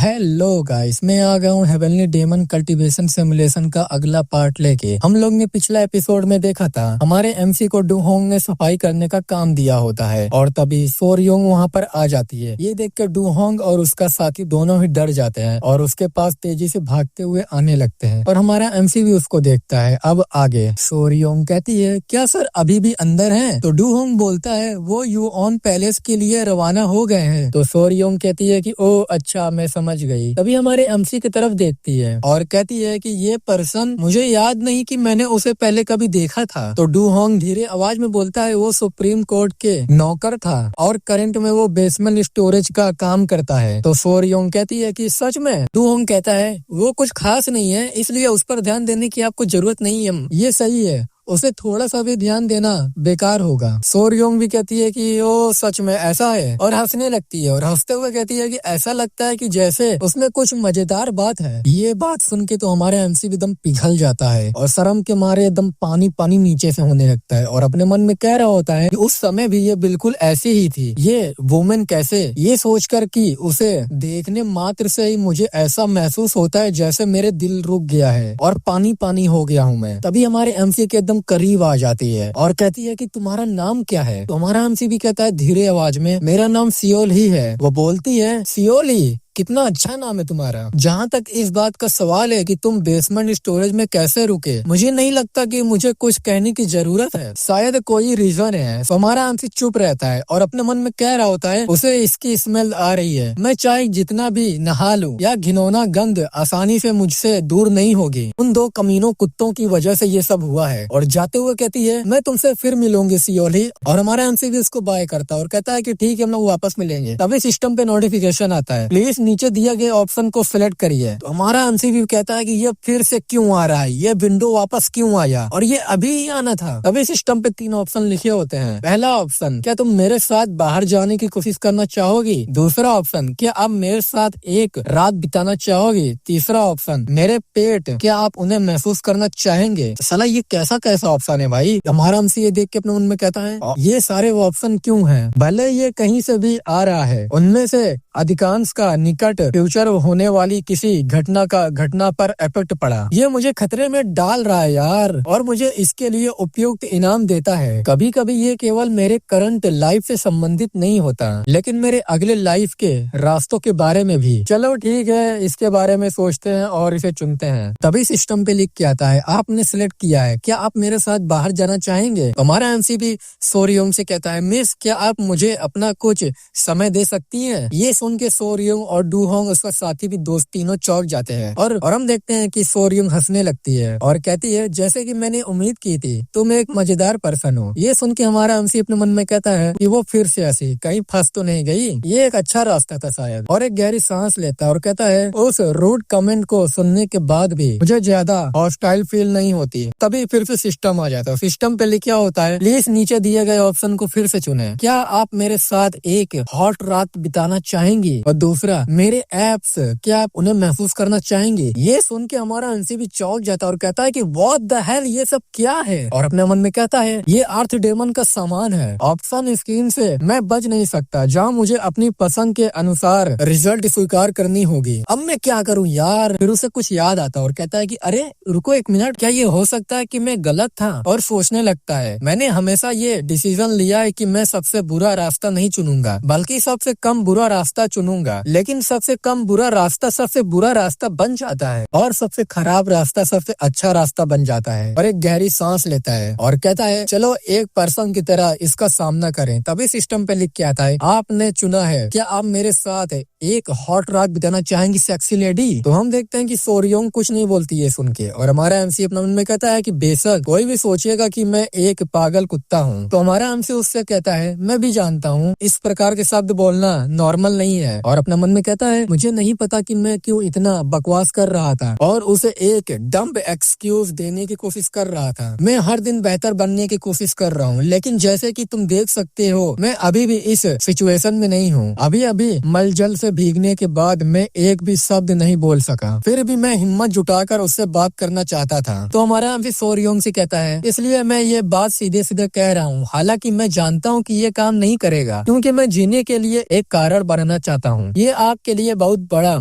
Hello guys, मैं आ गया हूँ हेवनली डेमन कल्टीवेशन सिमुलेशन का अगला पार्ट लेके। हम लोग ने पिछला एपिसोड में देखा था हमारे एमसी को डूहोंग ने सफाई करने का काम दिया होता है और तभी सोरयोंग वहाँ पर आ जाती है। ये देखकर डूहोंग और उसका साथी दोनों ही डर जाते हैं और उसके पास तेजी से भागते हुए आने लगते हैं और हमारा एमसी भी उसको देखता है। अब आगे सोरयोंग कहती है, क्या सर अभी भी अंदर हैं? तो डूहोंग बोलता है वो युऑन पैलेस के लिए रवाना हो गए हैं। तो सोरयोंग कहती है कि ओ अच्छा, मैं समझ गई। तभी हमारे एमसी की तरफ देखती है और कहती है कि ये पर्सन मुझे याद नहीं कि मैंने उसे पहले कभी देखा था। तो डूहोंग धीरे आवाज में बोलता है वो सुप्रीम कोर्ट के नौकर था और करंट में वो बेसमेंट स्टोरेज का काम करता है। तो सोरयोंग कहती है कि सच में? डूहोंग कहता है वो कुछ खास नहीं है, इसलिए उस पर ध्यान देने की आपको जरूरत नहीं है। ये सही है, उसे थोड़ा सा भी ध्यान देना बेकार होगा। सोरयोंग भी कहती है कि ओ सच में ऐसा है और हंसने लगती है और हंसते हुए कहती है कि ऐसा लगता है कि जैसे उसमें कुछ मजेदार बात है। ये बात सुन के तो हमारे एमसी भी एकदम पिघल जाता है और शर्म के मारे एकदम पानी पानी नीचे से होने लगता है और अपने मन में कह रहा होता है कि उस समय भी ये बिल्कुल ऐसी ही थी, ये वुमेन कैसे? ये सोचकर कि उसे देखने मात्र से ही मुझे ऐसा महसूस होता है जैसे मेरे दिल रुक गया है और पानी पानी हो गया हूँ मैं। तभी हमारे एमसी के करीब आ जाती है और कहती है कि तुम्हारा नाम क्या है? तो हमारा एमसी भी कहता है धीरे आवाज में, मेरा नाम सियोल ही है। वो बोलती है सियोल ही? कितना अच्छा नाम है तुम्हारा। जहाँ तक इस बात का सवाल है कि तुम बेसमेंट स्टोरेज में कैसे रुके, मुझे नहीं लगता कि मुझे कुछ कहने की जरूरत है, शायद कोई रीजन है। तो हमारा एमसी चुप रहता है और अपने मन में कह रहा होता है उसे इसकी स्मेल आ रही है, मैं चाहे जितना भी नहा लूं या घिनौना गंध आसानी से मुझसे दूर नहीं होगी। उन दो कमीनों कुत्तों की वजह से ये सब हुआ है। और जाते हुए कहती है मैं तुमसे फिर मिलूंगी सियोल ही। और हमारा एमसी भी उसको बाय करता है और कहता है कि ठीक है, हम लोग वापस मिलेंगे। तभी सिस्टम पे नोटिफिकेशन आता है, प्लीज नीचे दिया गए ऑप्शन को सिलेक्ट करिए। तो हमारा एमसी भी कहता है कि ये फिर से क्यों आ रहा है, ये विंडो वापस क्यों आया और ये अभी ही आना था। तभी सिस्टम पे 3 ऑप्शन लिखे होते हैं। पहला ऑप्शन, क्या तुम मेरे साथ बाहर जाने की कोशिश करना चाहोगी? दूसरा ऑप्शन, क्या आप मेरे साथ एक रात बिताना चाहोगी? तीसरा ऑप्शन, मेरे पेट, क्या आप उन्हें महसूस करना चाहेंगे? तो साला ये कैसा कैसा ऑप्शन है भाई? हमारा एमसी ये देख के अपने मन में कहता है ये सारे ऑप्शन क्यों हैं? भले ये कहीं से भी आ रहा है, उनमें से अधिकांश का निकट फ्यूचर होने वाली किसी घटना पर इफेक्ट पड़ा। ये मुझे खतरे में डाल रहा है यार और मुझे इसके लिए उपयुक्त इनाम देता है। कभी कभी ये केवल मेरे करंट लाइफ से संबंधित नहीं होता, लेकिन मेरे अगले लाइफ के रास्तों के बारे में भी। चलो ठीक है, इसके बारे में सोचते हैं और इसे चुनते हैं। तभी सिस्टम पे लिख के आता है आपने सिलेक्ट किया है, क्या आप मेरे साथ बाहर जाना चाहेंगे? हमारा एमसी भी सोरयोंग से कहता है मिस, क्या आप मुझे अपना कुछ समय दे सकती हैं? ये सुन के सोरयोंग और डूहोंग उसका साथी भी दोस्त तीनों चौंक जाते हैं और हम देखते हैं कि सोरयोंग हंसने लगती है और कहती है जैसे कि मैंने उम्मीद की थी, तुम एक मजेदार पर्सन हो। ये सुन के हमारा एमसी अपने मन में कहता है कि वो फिर से हंसी, कहीं फंस तो नहीं गई? ये एक अच्छा रास्ता था शायद। और एक गहरी सांस लेता है और कहता है उस रूड कमेंट को सुनने के बाद भी मुझे ज्यादा हॉस्टाइल फील नहीं होती। तभी फिर से सिस्टम आ जाता है। सिस्टम पे लिखा होता है प्लीज नीचे दिए गए ऑप्शन को फिर से चुने, क्या आप मेरे साथ एक हॉट रात बिताना चाहेंगी? और दूसरा, मेरे एप्स, क्या आप उन्हें महसूस करना चाहेंगे? ये सुन के हमारा एमसी भी चौंक जाता है और कहता है कि व्हाट द हेल, ये सब क्या है? और अपने मन में कहता है ये अर्थ डेमन का सामान है, ऑप्शन स्क्रीन से मैं बच नहीं सकता, जहाँ मुझे अपनी पसंद के अनुसार रिजल्ट स्वीकार करनी होगी। अब मैं क्या करूँ यार? फिर उसे कुछ याद आता है और कहता है कि अरे रुको एक मिनट, क्या ये हो सकता है कि मैं गलत था? और सोचने लगता है मैंने हमेशा ये डिसीजन लिया है कि मैं सबसे बुरा रास्ता नहीं चुनूंगा, बल्कि सबसे कम बुरा रास्ता चुनूंगा। लेकिन सबसे कम बुरा रास्ता सबसे बुरा रास्ता बन जाता है और सबसे खराब रास्ता सबसे अच्छा रास्ता बन जाता है। और एक गहरी सांस लेता है और कहता है चलो एक पर्सन की तरह इसका सामना करें। तभी सिस्टम पे लिख के आता है आपने चुना है, क्या आप मेरे साथ एक हॉट रात बिताना चाहेंगी सेक्सी लेडी? तो हम देखते हैं कि सोरयोंग कुछ नहीं बोलती है सुन के और हमारा एमसी अपने मन में कहता है कि बेशक कोई भी सोचेगा कि मैं एक पागल कुत्ता हूँ। तो हमारा एमसी उससे कहता है मैं भी जानता हूँ इस प्रकार के शब्द बोलना नॉर्मल नहीं है। और अपने मन में कहता है मुझे नहीं पता कि मैं क्यों इतना बकवास कर रहा था और उसे एक डम्प एक्सक्यूज देने की कोशिश कर रहा था। मैं हर दिन बेहतर बनने की कोशिश कर रहा हूँ, लेकिन जैसे कि तुम देख सकते हो मैं अभी भी इस सिचुएशन में नहीं हूँ। अभी अभी मलजल से भीगने के बाद मैं एक भी शब्द नहीं बोल सका, फिर भी मैं हिम्मत जुटाकर उससे बात करना चाहता था। तो हमारा एमसी सोरयोंग से कहता है इसलिए मैं ये बात सीधे सीधे कह रहा हूँ, हालांकि मैं जानता हूँ कि ये काम नहीं करेगा क्योंकि मैं जीने के लिए एक कारण बनाना चाहता हूँ। ये आपके लिए बहुत बड़ा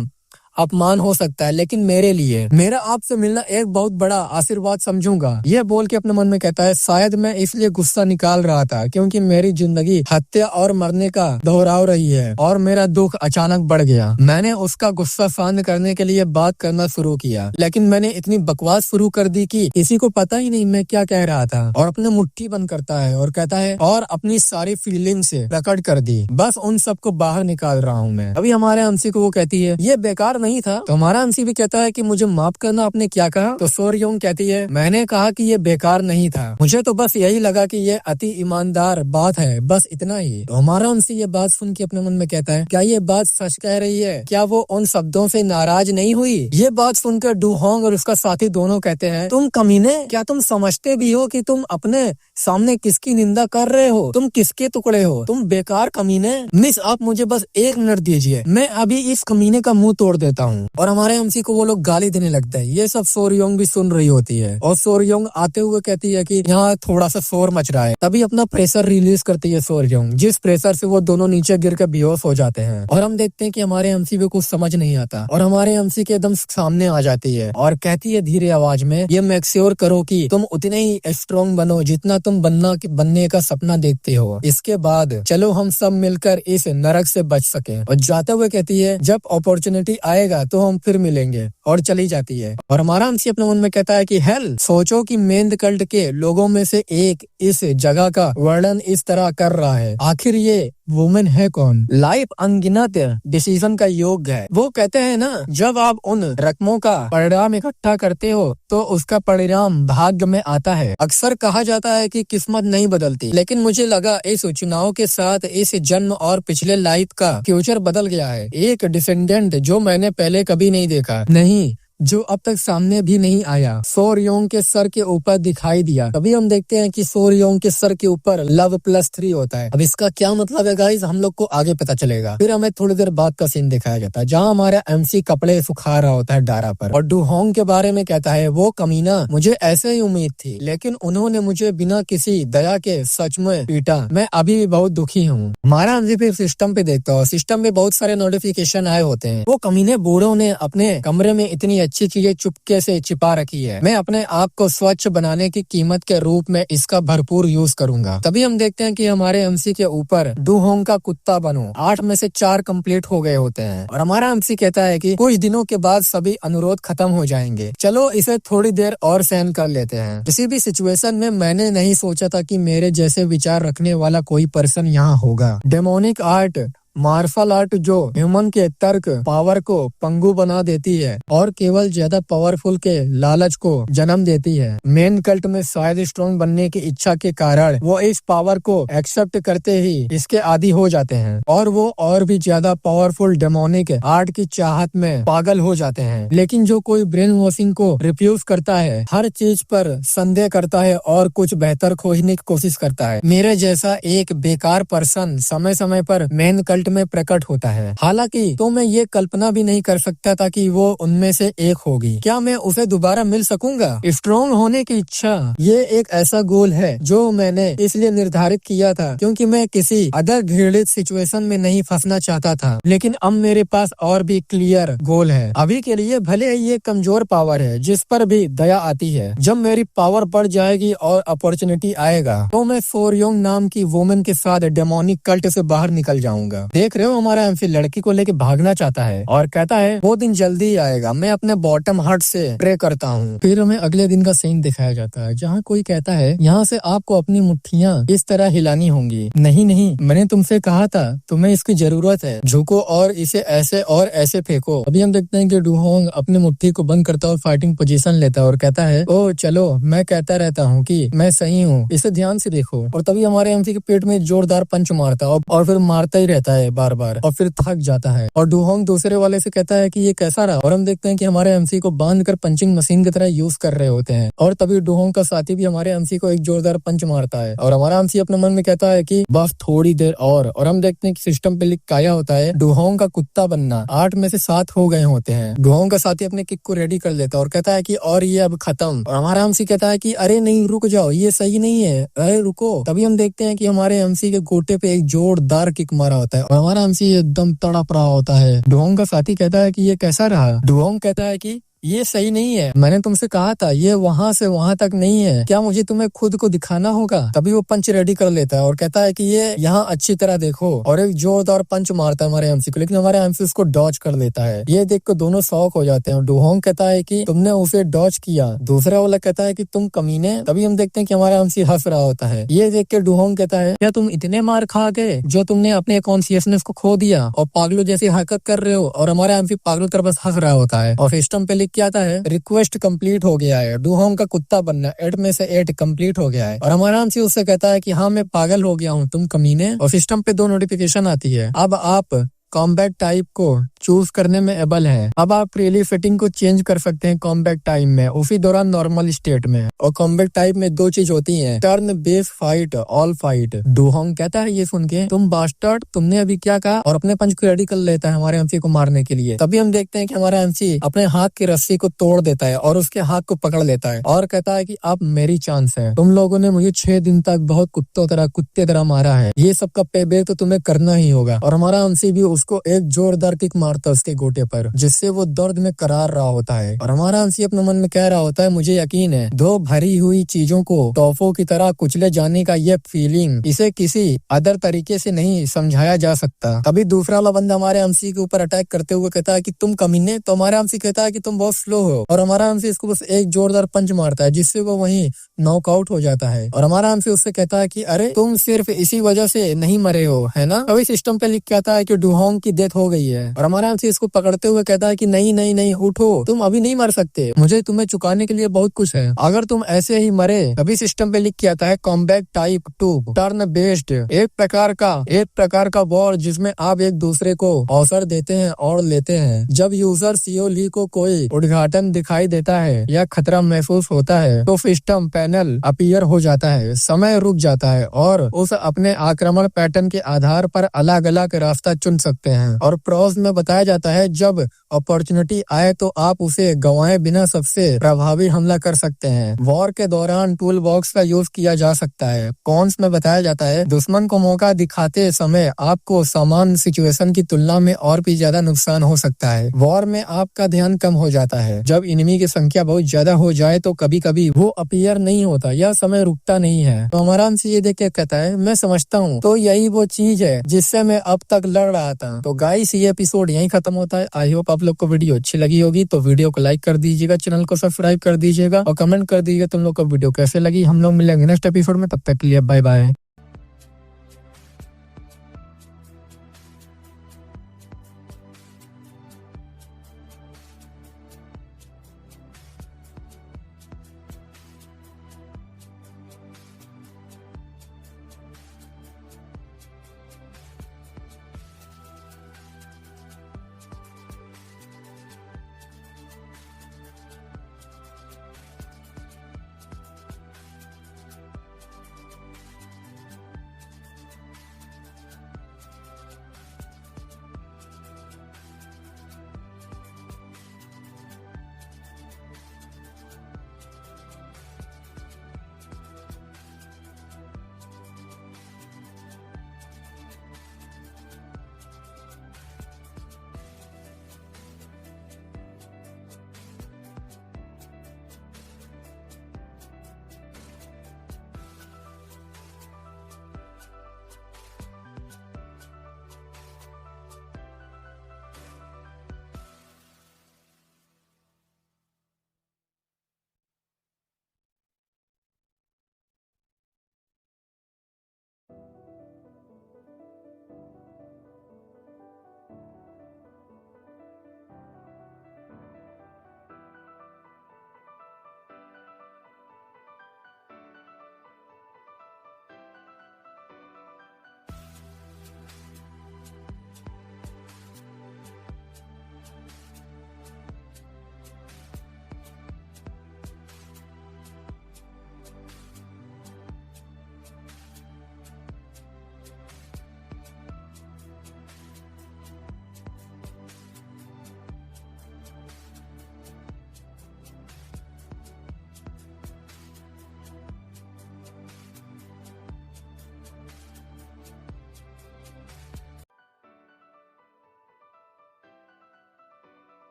अपमान हो सकता है, लेकिन मेरे लिए मेरा आपसे मिलना एक बहुत बड़ा आशीर्वाद समझूंगा। ये बोल के अपने मन में कहता है, शायद मैं इसलिए गुस्सा निकाल रहा था क्योंकि मेरी जिंदगी हत्या और मरने का दोहराव रही है और मेरा दुख अचानक बढ़ गया। मैंने उसका गुस्सा शांत करने के लिए बात करना शुरू किया, लेकिन मैंने इतनी बकवास शुरू कर दी कि किसी को पता ही नहीं मैं क्या कह रहा था। और अपने मुट्ठी बंद करता है और कहता है, और अपनी सारी फीलिंग से प्रकट कर दी, बस उन सबको बाहर निकाल रहा हूँ मैं। अभी हमारे अंशी को वो कहती है, ये बेकार नहीं था। तो हमारा अंशी भी कहता है कि मुझे माफ करना, आपने क्या कहा? तो सोरयोंग कहती है, मैंने कहा कि ये बेकार नहीं था, मुझे तो बस यही लगा कि ये अति ईमानदार बात है, बस इतना ही। तो हमारा अंशी ये बात सुन के अपने मन में कहता है, क्या ये बात सच कह रही है? क्या वो उन शब्दों से नाराज नहीं हुई? ये बात सुनकर डूहोंग और उसका साथी दोनों कहते हैं, तुम कमीने, क्या तुम समझते भी हो कि तुम अपने सामने किसकी निंदा कर रहे हो? तुम किसके टुकड़े हो? तुम बेकार कमीने। मिस, आप मुझे बस 1 मिनट दीजिए, मैं अभी इस कमीने का मुंह तोड़ देता हूँ। और हमारे एमसी को वो लोग गाली देने लगते हैं। ये सब सोरयोंग भी सुन रही होती है और सोरयोंग आते हुए कहती है कि यहाँ थोड़ा सा शोर मच रहा है। तभी अपना प्रेशर रिलीज करती है सोरयोंग, जिस प्रेशर से वो दोनों नीचे गिर कर बेहोश हो जाते हैं। और हम देखते हैं कि हमारे एमसी को कुछ समझ नहीं आता और हमारे एमसी के एकदम सामने आ जाती है और कहती है धीरे आवाज में, ये मेक श्योर करो कि तुम उतने ही स्ट्रॉन्ग बनो जितना तुम बनने का सपना देखते हो। इसके बाद चलो हम सब मिलकर इस नरक से बच सके। और जाते हुए कहती है, जब अपॉर्चुनिटी आएगा तो हम फिर मिलेंगे, और चली जाती है। और हमारा अंशी अपने मन में कहता है कि हेल, सोचो कि मेंद कल्ट के लोगों में से एक इस जगह का वर्णन इस तरह कर रहा है, आखिर ये वुमेन है कौन? लाइफ अनगिनत डिसीजन का योग है। वो कहते हैं ना, जब आप उन रकमों का परिणाम इकट्ठा करते हो तो उसका परिणाम भाग्य में आता है। अक्सर कहा जाता है कि किस्मत नहीं बदलती, लेकिन मुझे लगा इस चुनाव के साथ इस जन्म और पिछले लाइफ का फ्यूचर बदल गया है। एक डिसेंडेंट जो मैंने पहले कभी नहीं देखा, नहीं जो अब तक सामने भी नहीं आया, सोरयोंग के सर के ऊपर दिखाई दिया। तभी हम देखते हैं कि सोरयोंग के सर के ऊपर लव +3 होता है। अब इसका क्या मतलब है गाइस, हम लोग को आगे पता चलेगा। फिर हमें थोड़ी देर बाद का सीन दिखाया जाता है जहाँ हमारा एमसी कपड़े सुखा रहा होता है डारा पर, और डूहोंग के बारे में कहता है, वो कमीना, मुझे ऐसे ही उम्मीद थी, लेकिन उन्होंने मुझे बिना किसी दया के सच में पीटा। मैं अभी भी बहुत दुखी हूँ। हमारा एमसी फिर सिस्टम पे देखता है, सिस्टम में बहुत सारे नोटिफिकेशन आए होते हैं। वो कमीने बूढ़ों ने अपने कमरे में इतनी अच्छी चीजें चुपके से छिपा रखी है, मैं अपने आप को स्वच्छ बनाने की कीमत के रूप में इसका भरपूर यूज करूंगा। तभी हम देखते हैं कि हमारे एमसी के ऊपर डूहोंग का कुत्ता बनो 8 में से 4 कंप्लीट हो गए होते हैं। और हमारा एमसी कहता है कि कुछ दिनों के बाद सभी अनुरोध खत्म हो जाएंगे, चलो इसे थोड़ी देर और सहन कर लेते हैं। किसी भी सिचुएशन में मैंने नहीं सोचा था कि मेरे जैसे विचार रखने वाला कोई पर्सन यहाँ होगा। डेमोनिक आर्ट, मार्शल आर्ट जो ह्यूमन के तर्क पावर को पंगु बना देती है और केवल ज्यादा पावरफुल के लालच को जन्म देती है। मेन कल्ट में शायद स्ट्रॉन्ग बनने की इच्छा के कारण वो इस पावर को एक्सेप्ट करते ही इसके आदी हो जाते हैं और वो और भी ज्यादा पावरफुल डेमोनिक आर्ट की चाहत में पागल हो जाते हैं। लेकिन जो कोई ब्रेन वॉशिंग को रिफ्यूज करता है, हर चीज पर संदेह करता है और कुछ बेहतर खोजने की कोशिश करता है, मेरे जैसा एक बेकार पर्सन समय समय पर मेन कल्ट में प्रकट होता है। हालांकि तो मैं ये कल्पना भी नहीं कर सकता था कि वो उनमें से एक होगी। क्या मैं उसे दोबारा मिल सकूंगा? स्ट्रॉन्ग होने की इच्छा, ये एक ऐसा गोल है जो मैंने इसलिए निर्धारित किया था क्योंकि मैं किसी अदर घृणित सिचुएशन में नहीं फंसना चाहता था। लेकिन अब मेरे पास और भी क्लियर गोल है। अभी के लिए भले ही ये कमजोर पावर है जिस पर भी दया आती है, जब मेरी पावर बढ़ जाएगी और अपॉर्चुनिटी आएगा तो मैं सोरयोंग नाम की वुमेन के साथ डेमोनिक कल्ट से बाहर निकल जाऊंगा। देख रहे हो, हमारा एमसी लड़की को लेके भागना चाहता है और कहता है वो दिन जल्दी ही आएगा, मैं अपने बॉटम हार्ट से प्रे करता हूँ। फिर हमें अगले दिन का सीन दिखाया जाता है जहाँ कोई कहता है, यहाँ से आपको अपनी मुट्ठियाँ इस तरह हिलानी होंगी। नहीं नहीं, मैंने तुमसे कहा था तुम्हें इसकी जरूरत है, झुको और इसे ऐसे और ऐसे फेंको। अभी हम देखते हैं कि डूहोंग अपनी मुट्ठी को बंद करता है और फाइटिंग पोजीशन लेता है और कहता है, ओ चलो, मैं कहता रहता हूँ कि मैं सही हूँ, इसे ध्यान से देखो। और तभी हमारे एमसी के पेट में जोरदार पंच मारता है और फिर मारता ही रहता है बार बार और फिर थक जाता है। और डूहोंग दूसरे वाले से कहता है कि ये कैसा रहा, और हम देखते हैं कि हमारे एमसी को बांध कर पंचिंग मशीन की तरह यूज कर रहे होते हैं। और तभी डूहोंग का साथी भी हमारे एमसी को एक जोरदार पंच मारता है और हमारा एमसी अपने मन में कहता है कि बस थोड़ी देर और हम देखते हैं कि सिस्टम पे लिख आया होता है, डूहोंग का कुत्ता बनना 8 में से 7 हो गए होते हैं। डूहोंग का साथी अपने किक को रेडी कर लेता है और कहता है कि और ये अब खत्म। और हमारा एमसी कहता है कि अरे नहीं, रुक जाओ, ये सही नहीं है, अरे रुको। तभी हम देखते हैं कि हमारे एमसी के गोटे पे एक जोरदार किक मारा होता है और हमारा एमसी एकदम तड़प रहा होता है। डुहोंग का साथी कहता है कि ये कैसा रहा। डुहोंग कहता है कि ये सही नहीं है, मैंने तुमसे कहा था ये वहां से वहां तक नहीं है, क्या मुझे तुम्हें खुद को दिखाना होगा। तभी वो पंच रेडी कर लेता है और कहता है कि ये यहाँ अच्छी तरह देखो, और एक जोरदार पंच मारता है हमारे एमसी को, लेकिन हमारे एमसी उसको डॉज कर लेता है। ये देख कर दोनों शॉक हो जाते हैं। डुहोंग कहता है कि तुमने उसे डॉज किया, दूसरा वाला कहता है कि तुम कमीने। तभी हम देखते हैं कि हमारा एमसी हंस रहा होता है। ये देख के डुहोंग कहता है क्या तुम इतने मार खा गए जो तुमने अपने कॉन्शियसनेस को खो दिया और पागलों जैसी हरकत कर रहे हो। और हमारा एमसी पागलों तरफ बस हंस रहा होता है और सिस्टम पे लिख के आता है रिक्वेस्ट कंप्लीट हो गया है, डुहोंग का कुत्ता बनना 8 में से 8 कंप्लीट हो गया है। और हमारा एमसी उससे कहता है कि हाँ मैं पागल हो गया हूँ, तुम कमीने। और सिस्टम पे 2 नोटिफिकेशन आती है। अब आप कॉम्बैट टाइप को चूज करने में एबल है। अब आप रियली सेटिंग को चेंज कर सकते हैं कॉम्बैट टाइम में, उसी दौरान नॉर्मल स्टेट में। और कॉम्बैट टाइप में 2 चीज होती हैं, turn base fight, all fight. डुहोंग कहता है ये सुन के तुम बास्टर्ड, तुमने अभी क्या कहा, और अपने पंच को रेडी कर लेता है हमारे एमसी को मारने के लिए। तभी हम देखते हैं कि हमारा एमसी अपने हाथ की रस्सी को तोड़ देता है और उसके हाथ को पकड़ लेता है और कहता है कि अब मेरी चांस है। तुम लोगों ने मुझे 6 दिन तक बहुत कुत्ते तरह मारा है, ये सब का पे बैक तो तुम्हें करना ही होगा। और हमारा एमसी भी उसको एक जोरदार किक मारता है उसके गोटे पर, जिससे वो दर्द में करार रहा होता है। और हमारा एमसी अपने मन में कह रहा होता है मुझे यकीन है 2 भरी हुई चीजों को तोहफों की तरह कुचले जाने का ये फीलिंग, इसे किसी अदर तरीके से नहीं समझाया जा सकता। तभी दूसरा वाला बंदा हमारे एमसी के ऊपर अटैक करते हुए कहता है कि तुम कमीने। तो हमारा एमसी कहता है कि तुम बहुत स्लो हो, और हमारा एमसी इसको बस एक जोरदार पंच मारता है जिससे वो वहीं नॉकआउट हो जाता है। और हमारा एमसी उससे कहता है कि अरे तुम सिर्फ इसी वजह से नहीं मरे हो, है ना। तभी सिस्टम पे लिख के आता है कि डुहोंग की डेथ हो गई है। और हमारा एमसी इसको पकड़ते हुए कहता है कि नहीं नहीं नहीं उठो, तुम अभी नहीं मर सकते, मुझे तुम्हें चुकाने के लिए बहुत कुछ है, अगर तुम ऐसे ही मरे। तभी सिस्टम पे लिख के आता है कॉम्बैट टाइप 2 टर्न बेस्ड, एक प्रकार का वॉर जिसमें आप एक दूसरे को अवसर देते हैं और लेते हैं। जब यूजर सीओ ली को कोई उद्घाटन दिखाई देता है या खतरा महसूस होता है तो सिस्टम पैनल अपीयर हो जाता है, समय रुक जाता है और उस अपने आक्रमण पैटर्न के आधार पर अलग अलग रास्ता चुन सकते हैं। और प्रोज में बताया जाता है जब अपॉर्चुनिटी आए तो आप उसे गंवाए बिना सबसे प्रभावी हमला कर सकते हैं। वॉर के दौरान टूल बॉक्स का यूज किया जा सकता है। कॉन्स में बताया जाता है दुश्मन को मौका दिखाते समय आपको समान सिचुएशन की तुलना में और भी ज्यादा नुकसान हो सकता है। वॉर में आपका ध्यान कम हो जाता है, जब इनिमी की संख्या बहुत ज्यादा हो जाए तो कभी कभी वो अपीयर नहीं होता या समय रुकता नहीं है। तो हमारा से ये देख के कहता है मैं समझता हूँ, तो यही वो चीज है जिससे मैं अब तक लड़ रहा था। तो गाइस ये एपिसोड यहीं खत्म होता है। आई होप आप लोग को वीडियो अच्छी लगी होगी, तो वीडियो को लाइक कर दीजिएगा, चैनल को सब्सक्राइब कर दीजिएगा और कमेंट कर दीजिएगा तुम लोग को वीडियो कैसे लगी। हम लोग मिलेंगे नेक्स्ट एपिसोड में, तब तक के लिए बाय बाय।